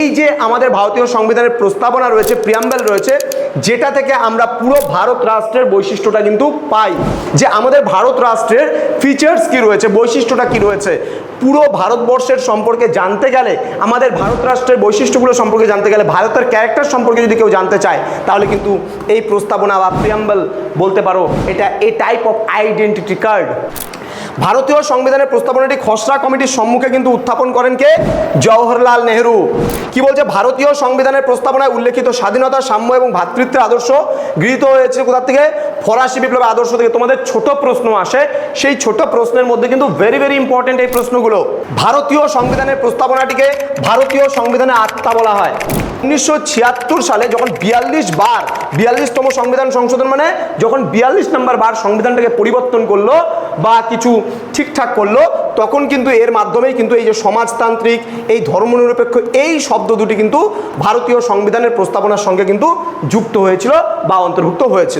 এই যে আমাদের ভারতীয় সংবিধানের প্রস্তাবনা রয়েছে, প্রিয়াম্বেল রয়েছে, যেটা থেকে আমরা পুরো ভারত রাষ্ট্রের বৈশিষ্ট্যটা কিন্তু পাই, যে আমাদের ভারত রাষ্ট্রের ফিচার্স কি রয়েছে, বৈশিষ্ট্যটা কি রয়েছে। পুরো ভারতবর্ষের সম্পর্কে জানতে গেলে, আমাদের ভারত রাষ্ট্রের বৈশিষ্ট্যগুলো সম্পর্কে জানতে গেলে, ভারতের ক্যারেক্টার সম্পর্কে যদি কেউ জানতে চায়, তাহলে কিন্তু এই প্রস্তাবনা বা প্রিয়াম্বেল বলতে পারো এটা এ টাইপ অফ আইডেন্টিটি কার্ড। ভারতীয় সংবিধানের প্রস্তাবনাটি খসড়া কমিটির সম্মুখে কিন্তু উত্থাপন করেন কে? জওহরলাল নেহরু। কি বলছে? ভারতীয় সংবিধানের প্রস্তাবনায় উল্লেখিত স্বাধীনতা, সাম্য এবং ভ্রাতৃত্বের আদর্শ গৃহীত হয়েছে কোথা থেকে? ফরাসি বিপ্লবের আদর্শ থেকে। তোমাদের ছোট প্রশ্ন আসে, সেই ছোট প্রশ্নের মধ্যে কিন্তু ভেরি ভেরি ইম্পর্টেন্ট এই প্রশ্নগুলো। ভারতীয় সংবিধানের প্রস্তাবনাটিকে ভারতীয় সংবিধানের আত্মা বলা হয়। 1976 সালে যখন 42তম সংবিধান সংশোধন, মানে যখন 42 নম্বর বার সংবিধানটাকে পরিবর্তন করলো বা কিছু ঠিকঠাক করলো, তখন কিন্তু এর মাধ্যমেই কিন্তু এই যে সমাজতান্ত্রিক, এই ধর্মনিরপেক্ষ, এই শব্দ দুটি কিন্তু ভারতীয় সংবিধানের প্রস্তাবনার সঙ্গে কিন্তু যুক্ত হয়েছিল বা অন্তর্ভুক্ত হয়েছিল।